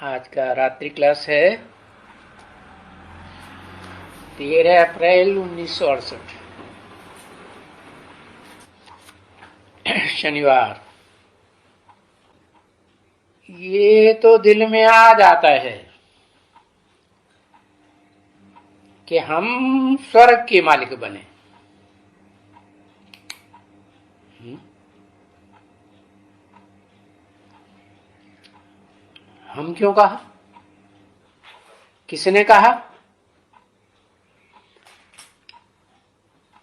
आज का रात्रि क्लास है 13 अप्रैल 1968 शनिवार। ये तो दिल में आ जाता है कि हम स्वर्ग के मालिक बने। हम क्यों कहा? किसने कहा?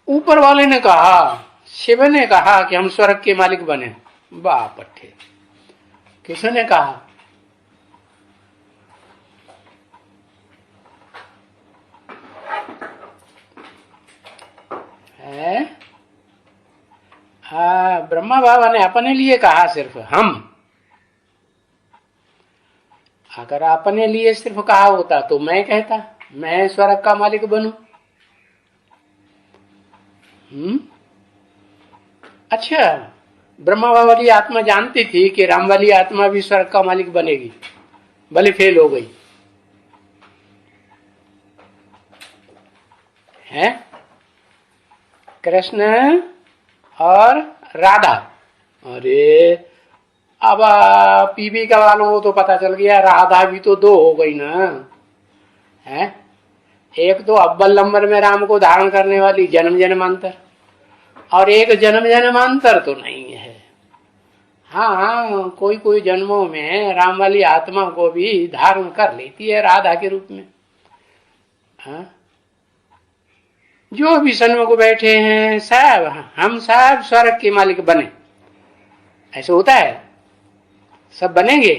ऊपर वाले ने कहा, शिव ने कहा कि हम स्वर्ग के मालिक बने। बाप पट्टे, किसने कहा? है? हाँ, ब्रह्मा बाबा ने अपने लिए कहा सिर्फ हम। अगर अपने लिए सिर्फ कहा होता तो मैं कहता मैं स्वर्ग का मालिक बनूं। अच्छा, ब्रह्मा वाली आत्मा जानती थी कि राम वाली आत्मा भी स्वर्ग का मालिक बनेगी, भले फेल हो गई है। कृष्ण और राधा, अरे अब पीबी का वालों को तो पता चल गया, राधा भी तो दो हो गई ना है। एक तो अव्वल नंबर में राम को धारण करने वाली जन्म जन्मांतर, और एक जन्म जन्मांतर तो नहीं है। हाँ, कोई कोई जन्मों में राम वाली आत्मा को भी धारण कर लेती है राधा के रूप में। हाँ, जो भी सन्मुख बैठे हैं सब हम सब स्वर्ग के मालिक बने, ऐसे होता है। सब बनेंगे।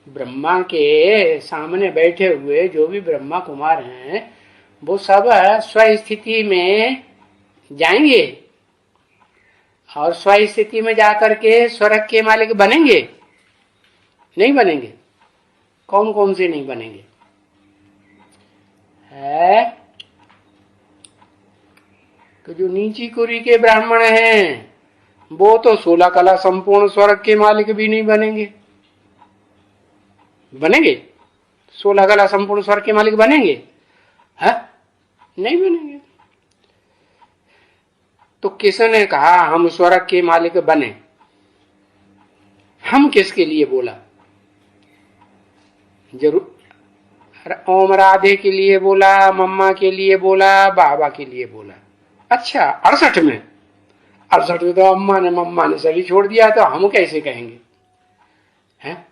ब्रह्मा के सामने बैठे हुए जो भी ब्रह्मा कुमार हैं वो सब स्वस्थिति में जाएंगे और स्वस्थिति में जाकर के स्वर्ग के मालिक बनेंगे? नहीं बनेंगे। कौन कौन से नहीं बनेंगे? है तो जो नीची कुरी के ब्राह्मण हैं वो तो 16 कला संपूर्ण स्वर्ग के मालिक भी नहीं बनेंगे। बनेंगे? 16 कला संपूर्ण स्वर्ग के मालिक बनेंगे? है? नहीं बनेंगे। तो किसने कहा हम स्वर्ग के मालिक बने? हम किसके लिए बोला? जरूर ओम राधे के लिए बोला, मम्मा के लिए बोला, बाबा के लिए बोला। अच्छा, 68 में 68 में तो अम्मा ने मम्मा ने सभी छोड़ दिया, तो हम कैसे कहेंगे? हैं?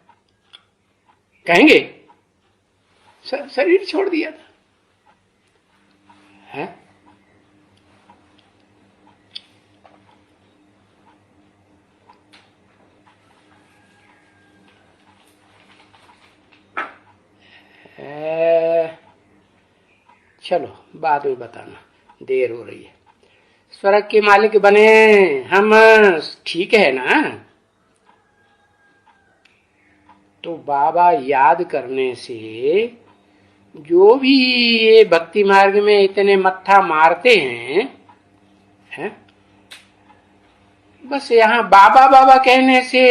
कहेंगे शरीर छोड़ दिया था है? चलो बाद में बताना, देर हो रही है। स्वर्ग के मालिक बने हम, ठीक है ना? तो बाबा याद करने से जो भी ये भक्ति मार्ग में इतने मत्था मारते हैं, बस यहाँ बाबा बाबा कहने से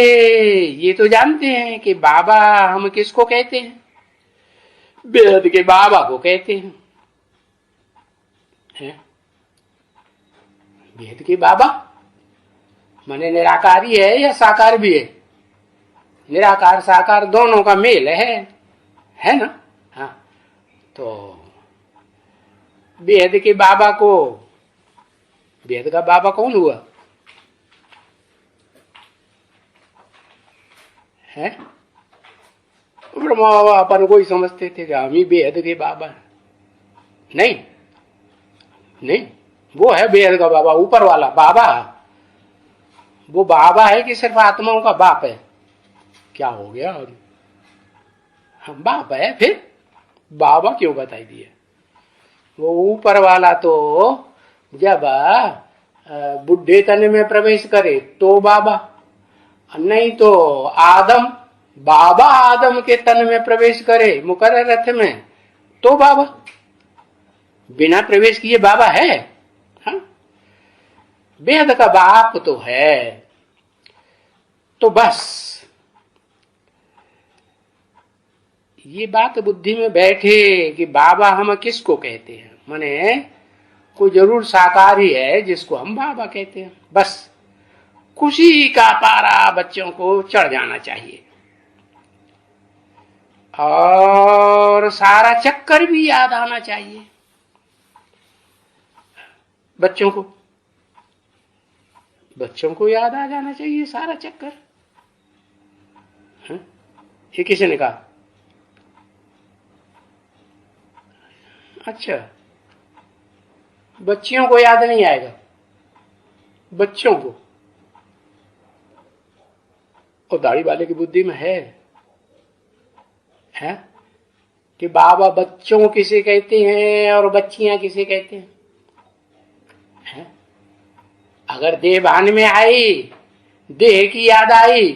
ये तो जानते हैं कि बाबा हम किसको कहते हैं? बेहद के बाबा को कहते हैं। बेहद के बाबा माने निराकारी है या साकार भी है? निराकार साकार दोनों का मेल है ना? हाँ, तो बेहद के बाबा को, बेहद का बाबा कौन हुआ है? ब्रह्मा बाबा अपन को ही समझते थे कि हम ही बेहद के बाबा। नहीं नहीं, वो है बेहद का बाबा, ऊपर वाला बाबा। वो बाबा है कि सिर्फ आत्माओं का बाप है? क्या हो गया? हम बाप है, फिर बाबा क्यों बताई दिया? वो ऊपर वाला तो जब बुढ़े तन में प्रवेश करे तो बाबा, नहीं तो आदम, बाबा आदम के तन में प्रवेश करे मुकर्रर रथ में तो बाबा। बिना प्रवेश किए बाबा है? हाँ? बेहद का बाप तो है। तो बस ये बात बुद्धि में बैठे कि बाबा हम किसको कहते हैं, माने कोई जरूर साकार ही है जिसको हम बाबा कहते हैं। बस खुशी का पारा बच्चों को चढ़ जाना चाहिए और सारा चक्कर भी याद आना चाहिए बच्चों को याद आ जाना चाहिए सारा चक्कर। ये किसी ने कहा? अच्छा, बच्चियों को याद नहीं आएगा? बच्चों को, और दाढ़ी वाले की बुद्धि में है कि बाबा बच्चों किसे कहते हैं और बच्चियां किसे कहते हैं? अगर देह भान में आई, देह की याद आई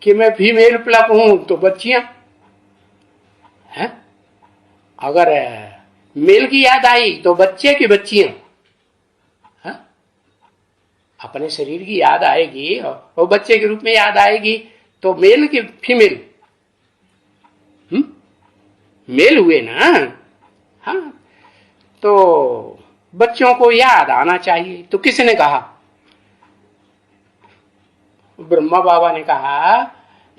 कि मैं फीमेल प्लग हूं तो बच्चियां हैं, अगर मेल की याद आई तो बच्चे की बच्चियां हैं? अपने शरीर की याद आएगी और बच्चे के रूप में याद आएगी तो मेल की फीमेल? मेल हुए ना। हाँ, तो बच्चों को याद आना चाहिए। तो किसने कहा? ब्रह्मा बाबा ने कहा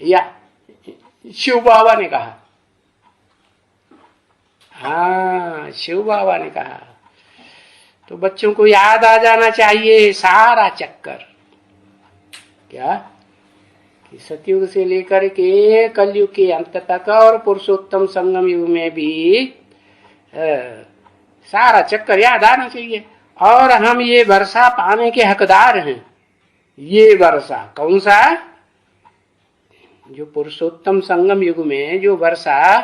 या शिव बाबा ने कहा? हाँ, शिव बाबा ने कहा। तो बच्चों को याद आ जाना चाहिए सारा चक्कर। क्या कि सतयुग से लेकर के कलयुग के अंत तक और पुरुषोत्तम संगम युग में भी सारा चक्कर याद आना चाहिए। और हम ये वर्षा पाने के हकदार हैं। ये वर्षा कौन सा? जो पुरुषोत्तम संगम युग में जो वर्षा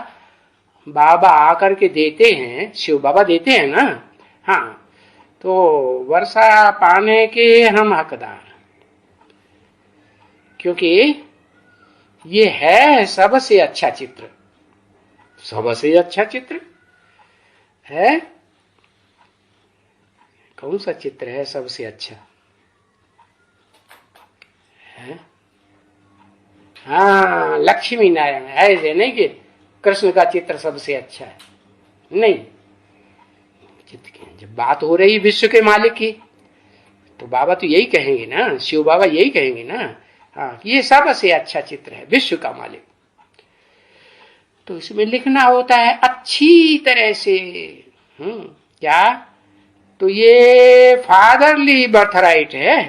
बाबा आकर के देते हैं, शिव बाबा देते हैं ना। हाँ, तो वर्षा पाने के हम हकदार, क्योंकि ये है सबसे अच्छा चित्र। सबसे अच्छा चित्र है कौन सा चित्र है? सबसे अच्छा है हाँ, लक्ष्मी नारायण। ऐसे नहीं कि कृष्ण का चित्र सबसे अच्छा है, नहीं। जब बात हो रही विश्व के मालिक की तो बाबा तो यही कहेंगे ना, शिव बाबा यही कहेंगे ना। हाँ, ये सबसे अच्छा चित्र है विश्व का मालिक। तो इसमें लिखना होता है अच्छी तरह से। क्या? तो ये फादरली बर्थराइट है।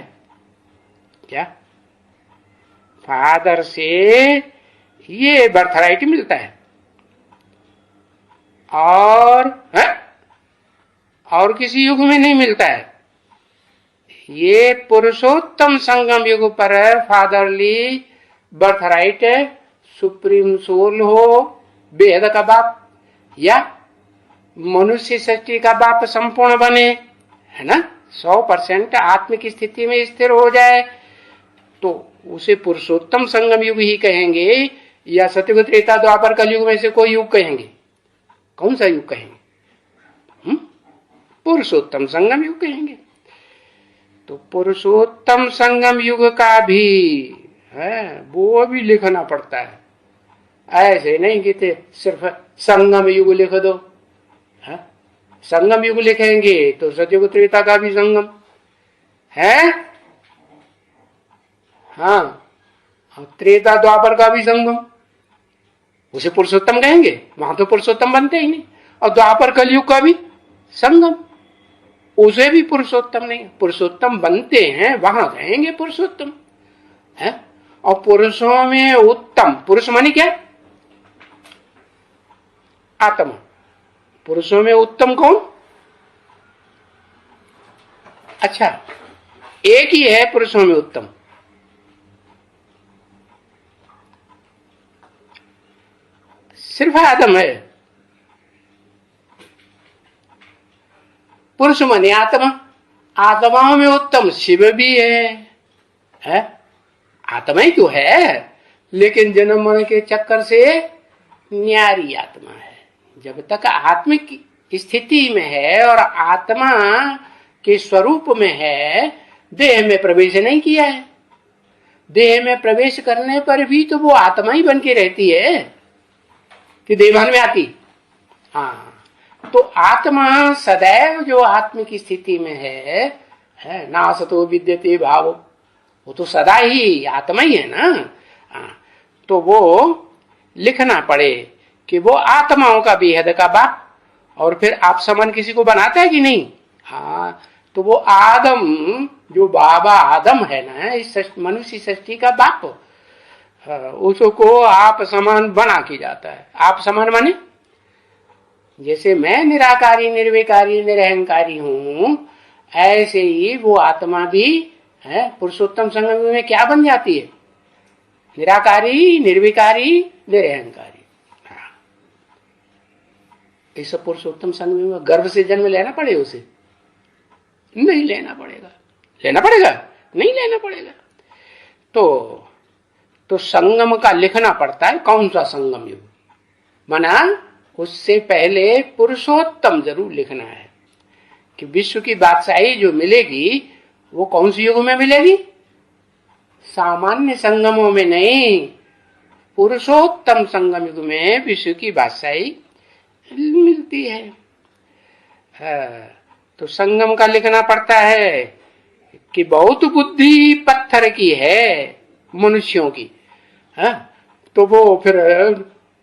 क्या? फादर से ये बर्थराइट मिलता है। और किसी युग में नहीं मिलता है। ये पुरुषोत्तम संगम युग पर फादरली बर्थराइट है। सुप्रीम सोल हो, बेहद का बाप, या मनुष्य सृष्टि का बाप संपूर्ण बने, है ना, 100% आत्मिक स्थिति में स्थिर हो जाए, तो उसे पुरुषोत्तम संगम युग ही कहेंगे, या सतयुग त्रेता द्वापर कलयुग में से कोई युग कहेंगे? कौन सा युग कहेंगे? पुरुषोत्तम संगम युग कहेंगे। तो पुरुषोत्तम संगम युग का भी है, वो भी लिखना पड़ता है। ऐसे नहीं कि सिर्फ संगम युग लिख दो। संगम युग लिखेंगे तो सतयुग त्रेता का भी संगम है, हाँ, त्रेता द्वापर का भी संगम, उसे पुरुषोत्तम कहेंगे? वहां तो पुरुषोत्तम बनते ही नहीं। और द्वापर कलयुग का भी संगम, उसे भी पुरुषोत्तम नहीं। पुरुषोत्तम बनते हैं वहां कहेंगे पुरुषोत्तम है। और पुरुषों में उत्तम, पुरुष मानी क्या? आत्मा। पुरुषों में उत्तम कौन? अच्छा, एक ही है पुरुषों में उत्तम, सिर्फ आदम है। पुरुष माने आत्मा। आत्माओं में उत्तम शिव भी है? आत्मा ही क्यों है, लेकिन जन्म मरण के चक्कर से न्यारी आत्मा है। जब तक आत्मिक स्थिति में है और आत्मा के स्वरूप में है, देह में प्रवेश नहीं किया है। देह में प्रवेश करने पर भी तो वो आत्मा ही बन के रहती है। कि देवभान में आती। हाँ, तो आत्मा सदैव जो आत्म की स्थिति में है ना सतो विद्यते भाव, वो तो सदा ही आत्मा ही है ना। हाँ, तो वो लिखना पड़े कि वो आत्माओं का बेहद का बाप। और फिर आप समान किसी को बनाता है कि नहीं? हाँ, तो वो आदम, जो बाबा आदम है ना, इस मनुष्य सृष्टि का बाप, उसको आप समान बना के जाता है। आप समान माने जैसे मैं निराकारी निर्विकारी निरहंकारी हूं, ऐसे ही वो आत्मा भी है पुरुषोत्तम संगम में क्या बन जाती है? निराकारी निर्विकारी निरहंकारी। इस पुरुषोत्तम संगम में गर्भ से जन्म लेना पड़े उसे? नहीं लेना पड़ेगा। लेना पड़ेगा? नहीं लेना पड़ेगा। तो संगम का लिखना पड़ता है। कौन सा संगम युग? माना उससे पहले पुरुषोत्तम जरूर लिखना है कि विश्व की बादशाही जो मिलेगी वो कौन सी युग में मिलेगी? सामान्य संगमों में नहीं, पुरुषोत्तम संगम युग में विश्व की बादशाही मिलती है। तो संगम का लिखना पड़ता है कि बहुत बुद्धि पत्थर की है मनुष्यों की। तो वो फिर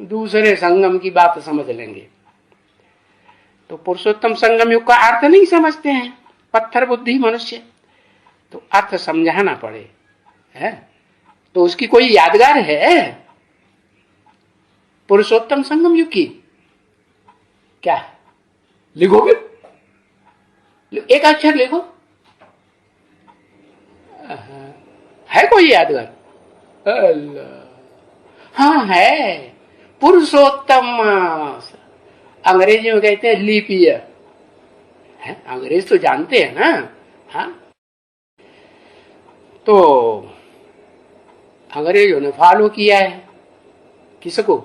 दूसरे संगम की बात समझ लेंगे। तो पुरुषोत्तम संगम युग का अर्थ नहीं समझते हैं पत्थर बुद्धि मनुष्य, तो अर्थ समझाना पड़े है। तो उसकी कोई यादगार है पुरुषोत्तम संगम युग की? क्या लिखोगे? एक अक्षर लिखो। है कोई यादगार? हाँ है, पुरुषोत्तम। अंग्रेजी में कहते हैं लीप ईयर है। अंग्रेज तो जानते हैं ना। हाँ, तो अंग्रेजों ने फॉलो किया है किसको?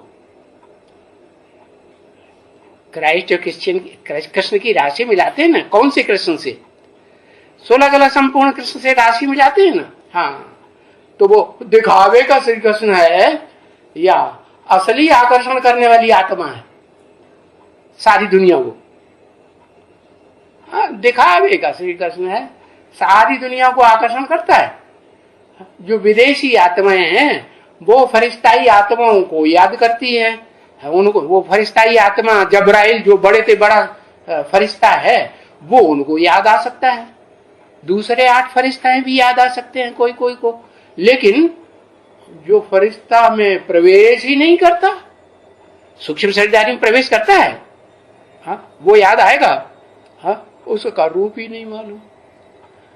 क्राइस्ट और क्रिश्चियन, कृष्ण की राशि मिलाते हैं ना। कौन से कृष्ण से? 16 कला संपूर्ण कृष्ण से राशि मिलाते हैं ना। हाँ, तो वो दिखावे का श्री कृष्ण है या असली आकर्षण करने वाली आत्मा है सारी दुनिया को? हाँ, दिखावे का श्री कृष्ण है, सारी दुनिया को आकर्षण करता है। जो विदेशी आत्माएं हैं वो फरिश्ताई आत्माओं को याद करती है। उनको वो फरिश्ताई आत्मा जब्राइल जो बड़े से बड़ा फरिश्ता है वो उनको याद आ सकता है। दूसरे 8 फरिश्ताएं भी याद आ सकते हैं कोई कोई को। लेकिन जो फरिश्ता में प्रवेश ही नहीं करता, सूक्ष्म शरीरधारी में प्रवेश करता है, हाँ, वो याद आएगा? हाँ, उसका रूप ही नहीं मालूम।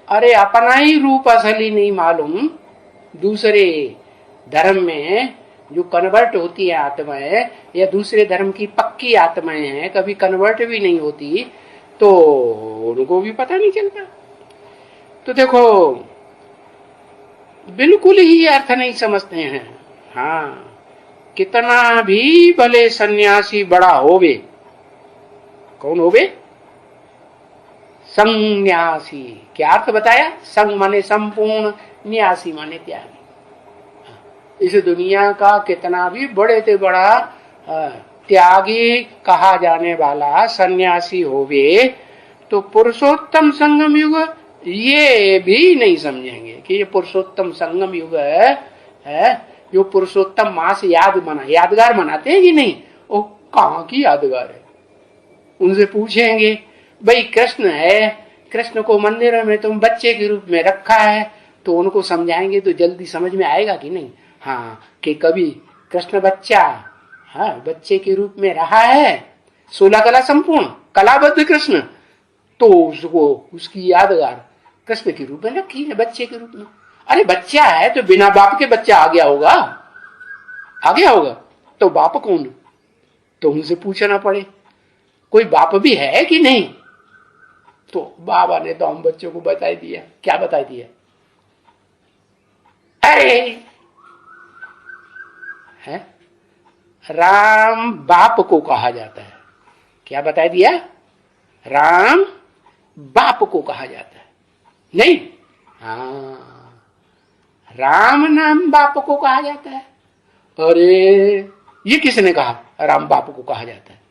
अरे अपना ही रूप असली नहीं मालूम, दूसरे धर्म में जो कन्वर्ट होती है आत्माएं या दूसरे धर्म की पक्की आत्माएं हैं, कभी कन्वर्ट भी नहीं होती, तो उनको भी पता नहीं चलता। तो देखो, बिल्कुल ही अर्थ नहीं समझते हैं। हाँ, कितना भी भले सन्यासी बड़ा होवे, कौन होवे? संन्यासी। क्या अर्थ बताया? संग माने संपूर्ण, न्यासी माने त्यागी। इस दुनिया का कितना भी बड़े से बड़ा त्यागी कहा जाने वाला सन्यासी होवे, तो पुरुषोत्तम संगम युग ये भी नहीं समझेंगे कि ये पुरुषोत्तम संगम युग है। जो पुरुषोत्तम मास यादगार मनाते हैं कि नहीं, वो कहाँ की यादगार है? उनसे पूछेंगे भाई कृष्ण है, कृष्ण को मंदिर में तुम बच्चे के रूप में रखा है, तो उनको समझाएंगे तो जल्दी समझ में आएगा कि नहीं? हाँ, कि कभी कृष्ण बच्चा, हाँ, बच्चे के रूप में रहा है, 16 कला संपूर्ण कलाबद्ध कृष्ण, तो उसको उसकी यादगार कृष्ण के रूप में रखी है, बच्चे के रूप में। अरे बच्चा है तो बिना बाप के बच्चा आ गया होगा, आ गया होगा, तो बाप कौन? तो उनसे पूछना पड़े कोई बाप भी है कि नहीं? तो बाबा ने तो हम बच्चों को बता दिया। क्या बता दिया? अरे है राम बाप को कहा जाता है। क्या बता दिया? राम बाप को कहा जाता है। नहीं, हाँ, राम नाम बाप को कहा जाता है। अरे ये किसने कहा? राम बापू को कहा जाता है।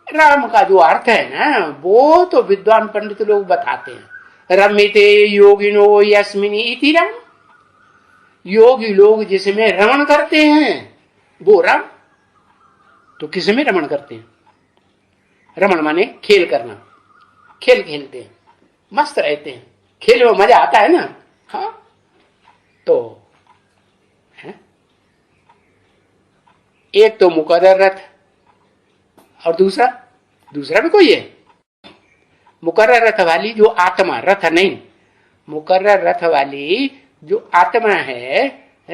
राम का जो अर्थ है ना, वो तो विद्वान पंडित लोग बताते हैं। रमिते योगिनो यस्मिनी इति राम, योगी लोग जिसमें रमण करते हैं वो राम। तो किसमें रमण करते हैं? रमण माने खेल करना, खेल खेलते हैं, मस्त रहते हैं, खेल में मजा आता है ना। हाँ, तो है? एक तो मुकर्रर रथ, और दूसरा भी कोई है? मुकर्रर रथ वाली जो आत्मा, रथ नहीं, मुकर्रर रथ वाली जो आत्मा है,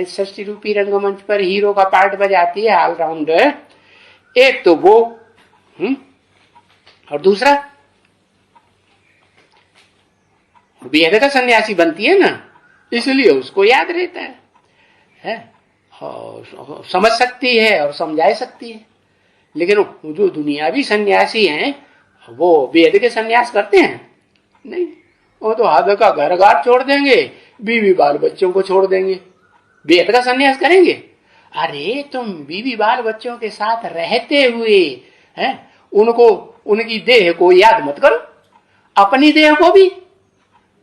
षष्ठी रूपी रंगमंच पर हीरो का पार्ट बजाती है, ऑलराउंडर। एक तो वो, और दूसरा वेद का सन्यासी बनती है ना, इसलिए उसको याद रहता है? और समझ सकती है और समझा सकती है। लेकिन जो दुनियावी सन्यासी हैं वो वेद के सन्यास करते हैं? नहीं, वो तो हद का घर घाट छोड़ देंगे, बीवी बाल बच्चों को छोड़ देंगे, वेद का सन्यास करेंगे? अरे तुम बीवी बाल बच्चों के साथ रहते हुए हैं, उनको, उनकी देह को याद मत करो, अपनी देह को भी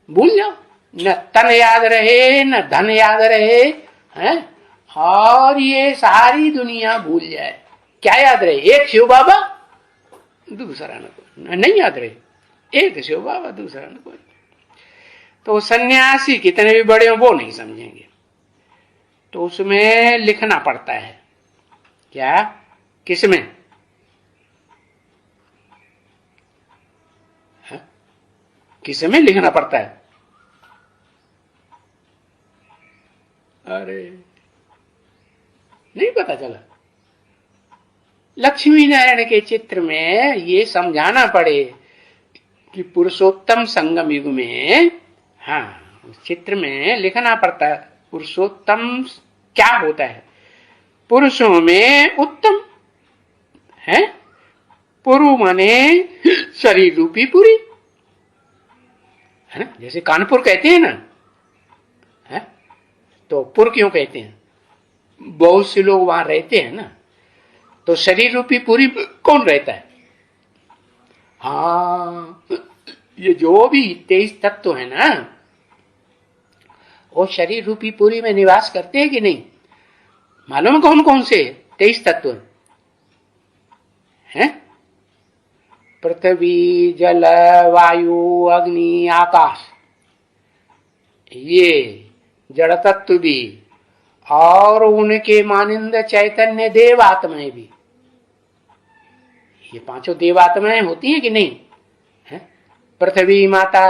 भूल जाओ। न तन याद रहे न धन याद रहे, हैं, और ये सारी दुनिया भूल जाए। क्या याद रहे? एक शिव बाबा, दूसरा न कोई, नहीं याद रहे, एक शिव बाबा, दूसरा न कोई। तो सन्यासी कितने भी बड़े हो वो नहीं समझेंगे, तो उसमें लिखना पड़ता है। क्या? किसमें? किसमें लिखना पड़ता है? अरे नहीं पता चला। लक्ष्मी नारायण के चित्र में ये समझाना पड़े कि पुरुषोत्तम संगम युग में, हाँ, उस चित्र में लिखना पड़ता है पुरुषोत्तम क्या होता है। पुरुषों में उत्तम है, पुरु माने शरीर रूपी पुरी, है ना? जैसे कानपुर कहते हैं ना, है? तो पुर क्यों कहते हैं? बहुत से लोग वहां रहते हैं ना, तो शरीर रूपी पूरी कौन रहता है? हाँ, ये जो भी 23 तत्व है ना, वो शरीर रूपी पूरी में निवास करते हैं कि नहीं? मालूम है कौन कौन से 23 तत्व हैं? पृथ्वी, जल, वायु, अग्नि, आकाश, ये जड़ तत्व भी, और उनके मानिंद चैतन्य देव आत्माएं भी। ये पांचों देव आत्माएं होती हैं कि नहीं? है? पृथ्वी माता,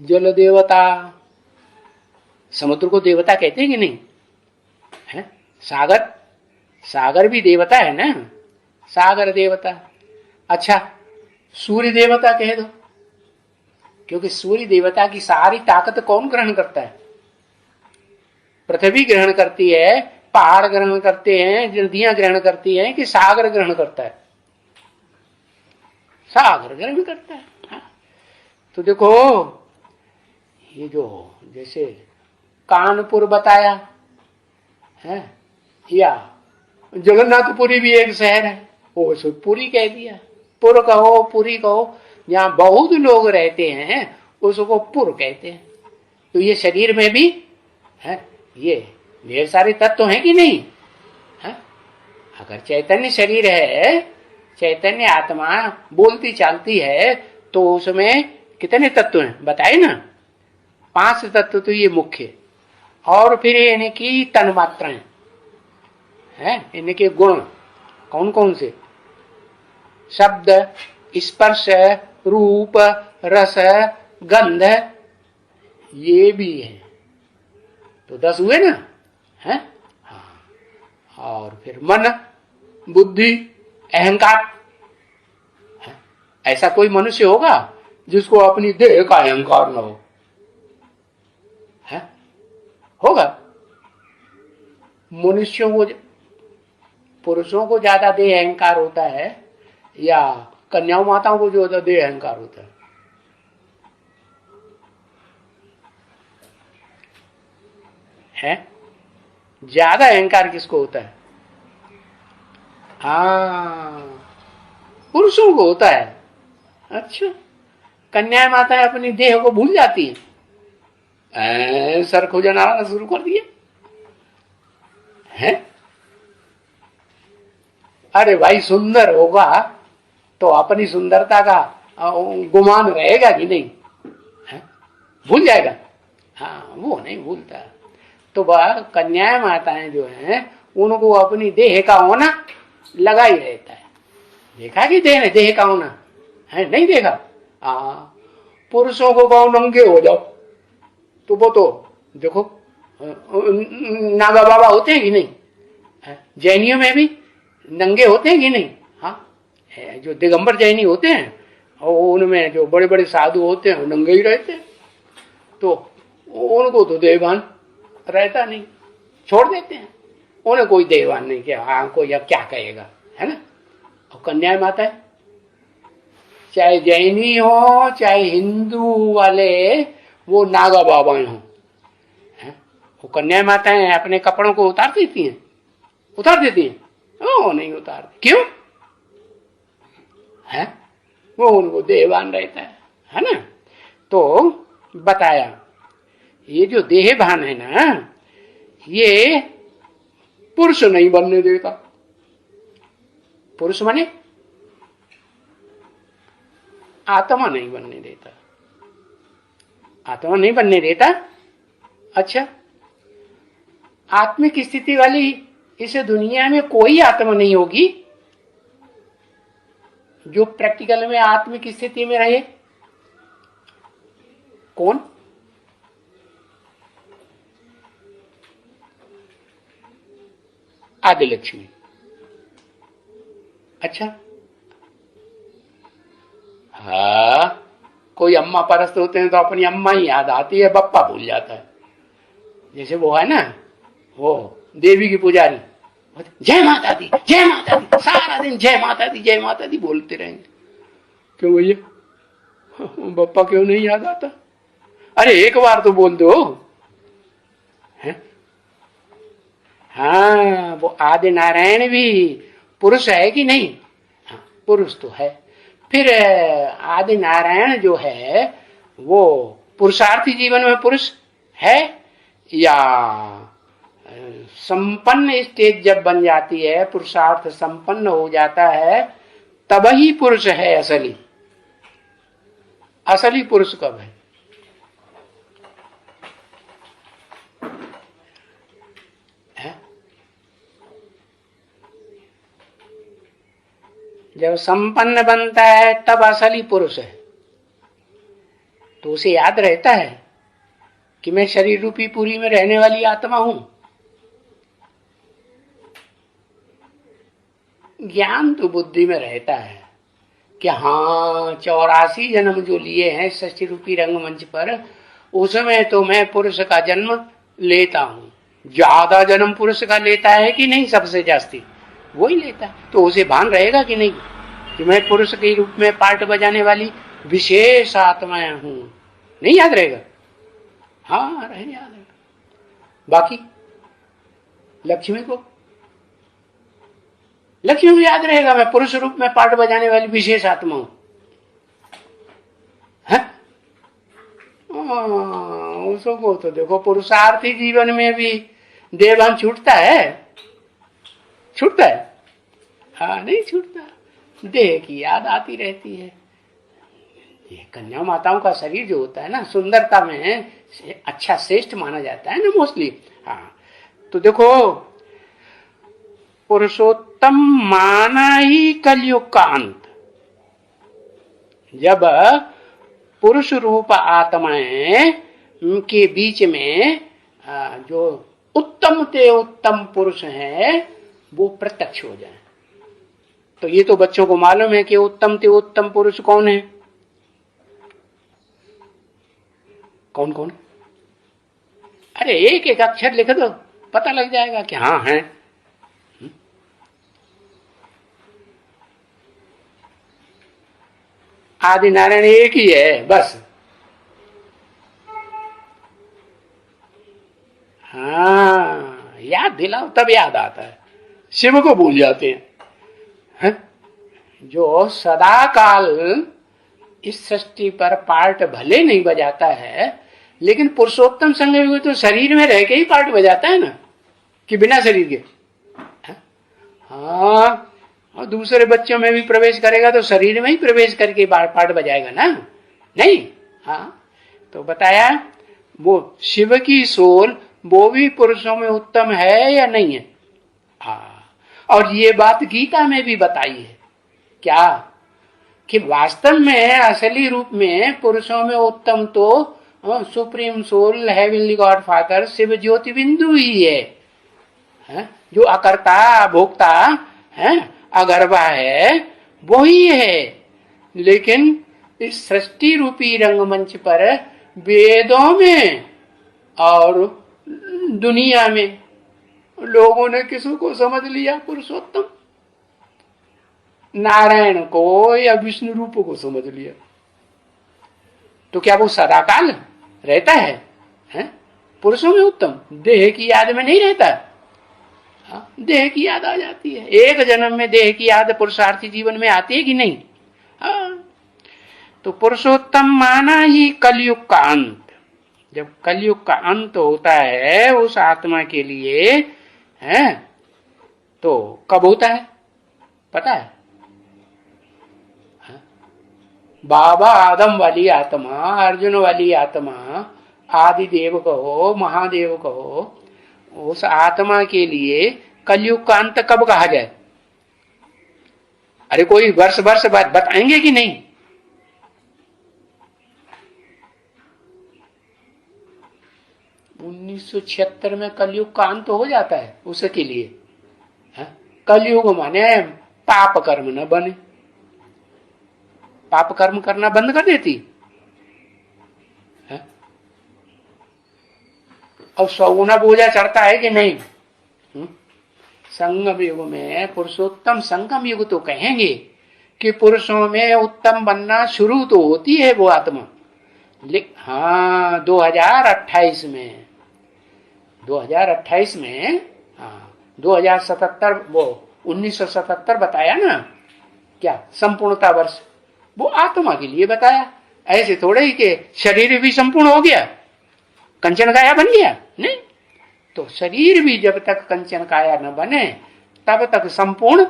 जल देवता, समुद्र को देवता कहते हैं कि नहीं? है? सागर भी देवता है ना, सागर देवता। अच्छा, सूर्य देवता कह दो, क्योंकि सूर्य देवता की सारी ताकत कौन ग्रहण करता है? पृथ्वी ग्रहण करती है, पहाड़ ग्रहण करते हैं, नदियां ग्रहण करती हैं, कि सागर ग्रहण करता है? सागर ग्रहण करता है। हाँ। तो देखो, ये जो जैसे कानपुर बताया है, या जगन्नाथपुरी भी एक शहर है, वो पुरी कह दिया। पुर कहो, पुरी कहो, जहां बहुत लोग रहते हैं उसको पुर कहते हैं। तो ये शरीर में भी है, ये ढेर सारे तत्व हैं कि नहीं? है? अगर चैतन्य शरीर है, चैतन्य आत्मा बोलती चालती है, तो उसमें कितने तत्व हैं बताए ना? 5 तत्व तो ये मुख्य, और फिर इनकी तन्मात्राएं हैं, इनके गुण कौन कौन से? शब्द, स्पर्श, रूप, रस, गंध, ये भी है, तो 10 हुए ना? है? हाँ। और फिर मन, बुद्धि, अहंकार। ऐसा कोई मनुष्य होगा जिसको अपनी देह का अहंकार न हो? है? होगा? मनुष्यों को, पुरुषों को ज्यादा देह अहंकार होता है या कन्याओं माताओं को जो देह अहंकार होता है? है? ज्यादा अहंकार किसको होता है? हाँ, पुरुषों को होता है। अच्छा, कन्या माताएं अपनी देह को भूल जाती हैं, सर खोजना शुरू कर दिया है। अरे भाई, सुंदर होगा तो अपनी सुंदरता का गुमान रहेगा कि नहीं? है? भूल जाएगा? हाँ, वो नहीं भूलता। तो वह कन्या माताएं जो हैं उनको अपनी देह का होना लगा ही रहता है। देखा कि देह का होना है? नहीं देखा? हाँ, पुरुषों को कहो नंगे हो जाओ तो वो तो देखो नागा बाबा होते हैं कि नहीं? जैनियों में भी नंगे होते हैं कि नहीं? हाँ, जो दिगंबर जैनी होते हैं और उनमें जो बड़े बड़े साधु होते हैं वो नंगे ही रहते हैं। तो उनको तो देहभान रहता नहीं, छोड़ देते हैं, उन्हें कोई देहभान नहीं कि हाँ कोई अब क्या कहेगा, है ना? और कन्या माता है, चाहे जैनी हो चाहे हिंदू वाले वो नागा बाबाएं हो, वो कन्या माताएं अपने कपड़ों को उतार देती हैं? उतार देती हैं? ओ नहीं उतारती। क्यों? है वो उनको देहभान रहता है ना? तो बताया ये जो देहभान है ना, ये पुरुष नहीं बनने देता। पुरुष माने आत्मा नहीं बनने देता। आत्मा नहीं बनने देता। अच्छा, आत्मिक स्थिति वाली इस दुनिया में कोई आत्मा नहीं होगी जो प्रैक्टिकल में आत्मिक स्थिति में रहे। कौन? आदि लक्ष्मी। अच्छा, हाँ, कोई अम्मा परस्त होते हैं तो अपनी अम्मा ही याद आती है, बप्पा भूल जाता है। जैसे वो है ना, वो देवी की पुजारी, जय माता दी जय माता दी, सारा दिन जय माता दी बोलते रहेंगे। क्यों भैया, बप्पा क्यों नहीं याद आता? अरे एक बार तो बोल दो है? हाँ, वो आदि नारायण भी पुरुष है कि नहीं? हाँ, पुरुष तो है। फिर आदि नारायण जो है वो पुरुषार्थी जीवन में पुरुष है या संपन्न स्टेज जब बन जाती है, पुरुषार्थ संपन्न हो जाता है, तब ही पुरुष है असली। असली पुरुष कब है? जब संपन्न बनता है तब असली पुरुष है। तो उसे याद रहता है कि मैं शरीर रूपी पुरी में रहने वाली आत्मा हूं। ज्ञान तो बुद्धि में रहता है कि हाँ 84 जन्म जो लिए हैं षष्ठी रूपी रंगमंच पर, उसमें तो मैं पुरुष का जन्म लेता हूं। ज्यादा जन्म पुरुष का लेता है कि नहीं? सबसे जास्ती वही लेता है। तो उसे भान रहेगा कि नहीं कि मैं पुरुष के रूप में पार्ट बजाने वाली विशेष आत्माएं हूं? नहीं याद रहेगा? हाँ, रहे याद रहेगा। बाकी लक्ष्मी को याद रहेगा मैं पुरुष रूप में पार्ट बजाने वाली विशेष आत्मा हूं। उसको तो देखो पुरुषार्थी जीवन में भी देहभान छूटता है। छूटता है? हाँ, नहीं छूटता। देह की याद आती रहती है। ये कन्या माताओं का शरीर जो होता है ना, सुंदरता में अच्छा श्रेष्ठ माना जाता है ना मोस्टली। हाँ, तो देखो पुरुषोत्तम माना ही कलयुग का अंत। जब पुरुष रूप आत्माएं के बीच में जो उत्तम ते उत्तम पुरुष है वो प्रत्यक्ष हो जाए। तो ये तो बच्चों को मालूम है कि उत्तम ते उत्तम पुरुष कौन है। कौन कौन? अरे एक एक अक्षर लिख दो, पता लग जाएगा कि हाँ है। आदि नारायण एक ही है बस। हाँ, याद दिलाओ तब याद आता है, शिव को भूल जाते हैं। जो सदा काल इस सृष्टि पर पार्ट भले नहीं बजाता है, लेकिन पुरुषोत्तम संग युग तो शरीर में रह के ही पार्ट बजाता है ना, कि बिना शरीर के। हाँ, और दूसरे बच्चों में भी प्रवेश करेगा तो शरीर में ही प्रवेश करके पार्ट बजाएगा ना, नहीं। हाँ, तो बताया वो शिव की सोल वो भी पुरुषों में उत्तम है या नहीं है। हाँ, और ये बात गीता में भी बताई है, क्या कि वास्तव में असली रूप में पुरुषों में उत्तम तो supreme soul heavenly God father Shiv Jyoti Bindu ही है, जो अकर्ता भोक्ता है, अगर्भा है, वो ही है। लेकिन इस सृष्टि रूपी रंगमंच पर वेदों में और दुनिया में लोगों ने किसको समझ लिया पुरुषोत्तम, नारायण को या विष्णु रूप को समझ लिया। तो क्या वो सदाकाल रहता है? पुरुषों में उत्तम देह की याद में नहीं रहता। देह की याद आ जाती है, एक जन्म में देह की याद पुरुषार्थी जीवन में आती है कि नहीं। तो पुरुषोत्तम माना ही कलयुग का अंत। जब कलयुग का अंत होता है उस आत्मा के लिए, है तो कब होता है पता है? बाबा आदम वाली आत्मा, अर्जुन वाली आत्मा, आदि देव कहो, महादेव कहो, उस आत्मा के लिए कलयुग का अंत कब कहा जाए? अरे कोई वर्ष बाद बताएंगे कि नहीं? (1976) में कलयुग का अंत हो जाता है उसके लिए। कलयुग माने पाप कर्म न बने, पाप कर्म करना बंद कर देती है। अब सौगुना बोझा चढ़ता है कि नहीं? संगम युग में पुरुषोत्तम संगम युग तो कहेंगे कि पुरुषों में उत्तम बनना शुरू तो होती है वो आत्मा। हाँ, 2028 में 2077 वो 1977 बताया ना, क्या संपूर्णता वर्ष, वो आत्मा के लिए बताया। ऐसे थोड़े ही कि शरीर भी संपूर्ण हो गया, कंचन काया बन गया, नहीं। तो शरीर भी जब तक कंचन काया न बने तब तक संपूर्ण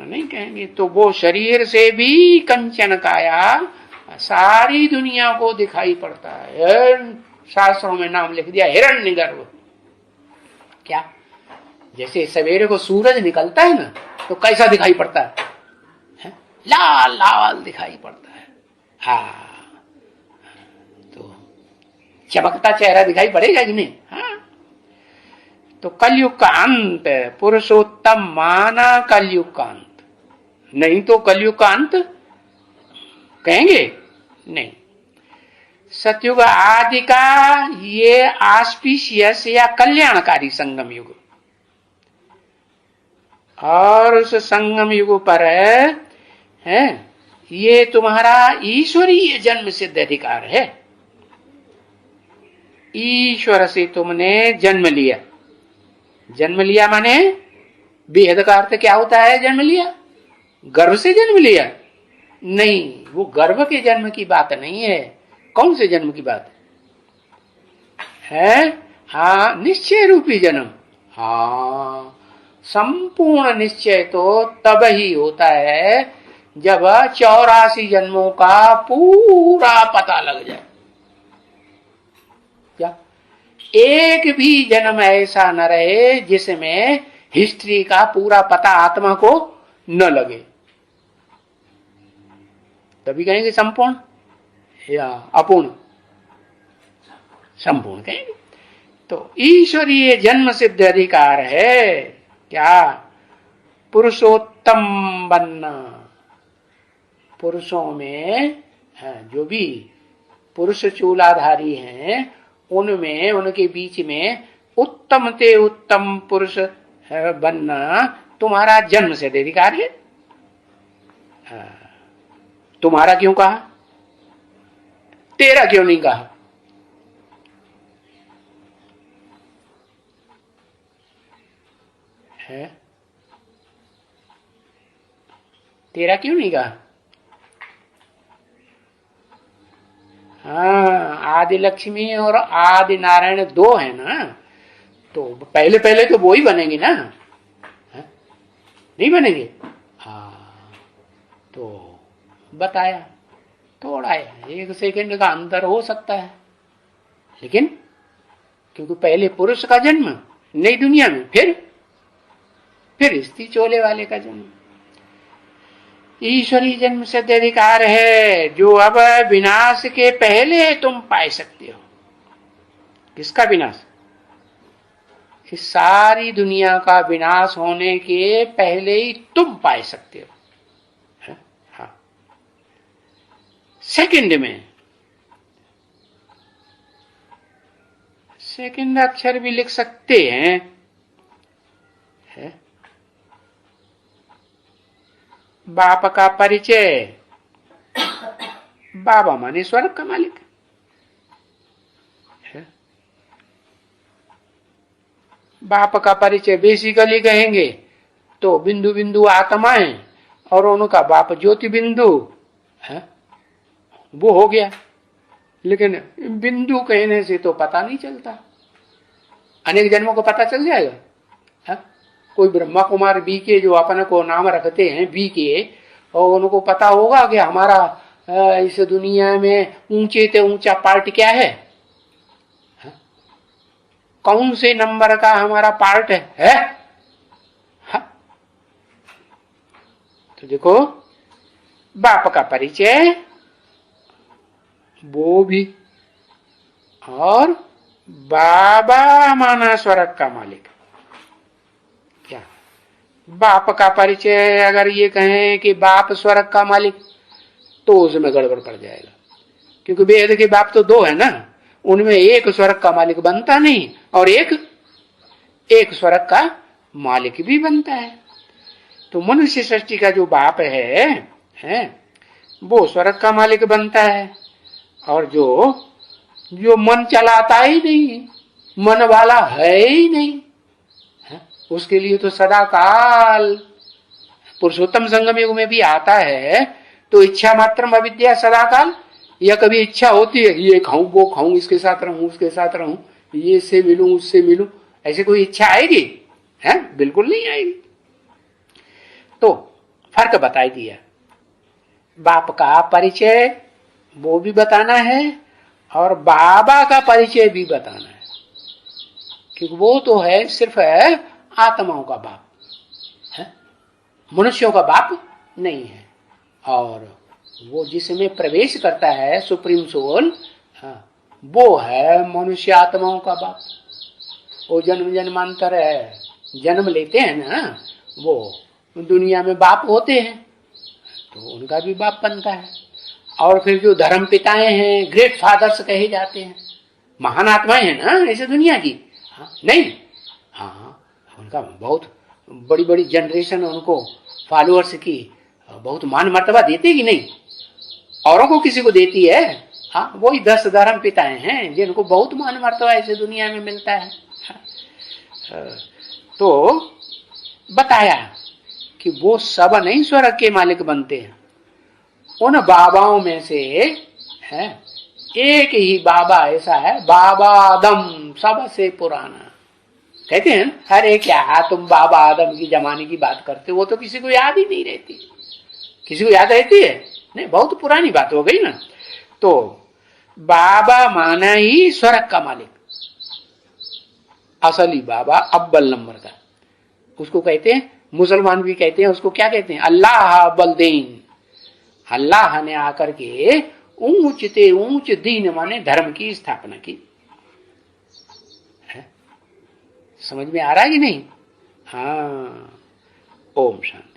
नहीं कहेंगे। तो वो शरीर से भी कंचन काया सारी दुनिया को दिखाई पड़ता है। शास्त्रों में नाम लिख दिया हिरण्यगर्भ। क्या जैसे सवेरे को सूरज निकलता है ना, तो कैसा दिखाई पड़ता है? लाल लाल दिखाई पड़ता है। हाँ, तो चमकता चेहरा दिखाई पड़ेगा कि नहीं? हाँ, तो कलयुग का अंत पुरुषोत्तम माना कलयुग का अंत, नहीं तो कलयुग का अंत कहेंगे नहीं। सतयुग आदि का ये आस्पिशियस या कल्याणकारी संगम युग, और उस संगम युग पर है ये तुम्हारा ईश्वरीय जन्म सिद्ध अधिकार है। ईश्वर से तुमने जन्म लिया। जन्म लिया माने बेहद का अर्थ क्या होता है? जन्म लिया, गर्भ से जन्म लिया नहीं, वो गर्भ के जन्म की बात नहीं है। कौन से जन्म की बात है? हाँ, निश्चय रूपी जन्म। हाँ, संपूर्ण निश्चय तो तब ही होता है जब 84 जन्मों का पूरा पता लग जाए। क्या एक भी जन्म ऐसा न रहे जिसमें हिस्ट्री का पूरा पता आत्मा को न लगे, तभी कहेंगे संपूर्ण या अपूर्ण। संपूर्ण कहेंगे। तो ईश्वरीय जन्म सिद्ध अधिकार है क्या? पुरुषोत्तम बनना। पुरुषों में जो भी पुरुष चूलाधारी हैं उनमें, उनके बीच में उत्तम ते उत्तम पुरुष बनना तुम्हारा जन्म सिद्ध अधिकार है। तुम्हारा क्यों कहा? तेरा क्यों नहीं कहा? है? तेरा क्यों नहीं कहा? हाँ, आदि लक्ष्मी और आदि नारायण दो है ना, तो पहले पहले तो वो ही बनेंगे ना, है? नहीं बनेंगे? हाँ, तो बताया, थोड़ा है 1 सेकंड का अंतर हो सकता है, लेकिन क्योंकि पहले पुरुष का जन्म नई दुनिया में, फिर स्त्री चोले वाले का जन्म। ईश्वरी जन्म से अधिकार है जो अब विनाश के पहले तुम पाए सकते हो। किसका विनाश? इस सारी दुनिया का विनाश होने के पहले ही तुम पाए सकते हो। हाँ, सेकंड में, सेकंड अक्षर भी लिख सकते हैं, है? बाप का परिचय, बाबा माने स्वर्ग का मालिक है। बाप का परिचय बेसिकली कहेंगे तो बिंदु बिंदु आत्मा है और उनका बाप ज्योति बिंदु है, वो हो गया। लेकिन बिंदु कहने से तो पता नहीं चलता, अनेक जन्मों को पता चल जाएगा। है? कोई ब्रह्मा कुमार बी के जो अपने को नाम रखते हैं बी के, और उनको पता होगा कि हमारा इस दुनिया में ऊंचे से ऊंचा पार्ट क्या है? कौन से नंबर का हमारा पार्ट है? तो देखो, बाप का परिचय वो भी, और बाबा माना स्वर्ग का मालिक। क्या बाप का परिचय अगर ये कहें कि बाप स्वर्ग का मालिक, तो उसमें गड़बड़ पड़ जाएगा, क्योंकि वेद के बाप तो दो है ना, उनमें एक स्वर्ग का मालिक बनता नहीं और एक स्वर्ग का मालिक भी बनता है। तो मनुष्य सृष्टि का जो बाप है वो स्वर्ग का मालिक बनता है, और जो मन चलाता ही नहीं, मन वाला है ही नहीं, है? उसके लिए तो सदा काल, पुरुषोत्तम संगम युग में भी आता है तो इच्छा मात्रम अविद्या सदा काल, या कभी इच्छा होती है ये खाऊं वो खाऊं, इसके साथ रहूं उसके साथ रहूं, ये से मिलूं उससे मिलूं, ऐसे कोई इच्छा आएगी? है? बिल्कुल नहीं आएगी। तो फर्क बता दिया, बाप का परिचय वो भी बताना है और बाबा का परिचय भी बताना है, क्योंकि वो तो है सिर्फ है आत्माओं का बाप, है? मनुष्यों का बाप नहीं है। और वो जिसमें प्रवेश करता है सुप्रीम सोल, हाँ, वो है मनुष्य आत्माओं का बाप। वो जन्म जन्मांतर है, जन्म लेते हैं ना, वो दुनिया में बाप होते हैं तो उनका भी बाप बनता है। और फिर जो धर्म पिताएं हैं, ग्रेट फादर्स कहे जाते हैं, महान आत्माएं हैं ना ऐसे दुनिया की। हाँ, नहीं, हाँ, उनका बहुत बड़ी बड़ी जनरेशन उनको फॉलोअर्स की बहुत मान मर्तबा देती कि नहीं? औरों को किसी को देती है? हाँ, वही 10 धर्म पिताएं हैं जिनको बहुत मान मर्तबा ऐसे दुनिया में मिलता है। तो बताया कि वो सब नहीं स्वर्ग के मालिक बनते हैं, उन बाबाओं में से है एक ही बाबा ऐसा है, बाबा आदम सबसे पुराना। कहते हैं अरे क्या तुम बाबा आदम की जमाने की बात करते हो, वो तो किसी को याद ही नहीं रहती। किसी को याद रहती है? नहीं, बहुत पुरानी बात हो गई ना। तो बाबा माना ही स्वर्ग का मालिक, असली बाबा अव्वल नंबर का, उसको कहते हैं, मुसलमान भी कहते हैं उसको, क्या कहते हैं? अल्लाह अव्वल दीन। अल्लाह ने आकर के ऊंच ते ऊंच दीन माने धर्म की स्थापना की है। समझ में आ रहा है कि नहीं? हाँ, ओम शांति।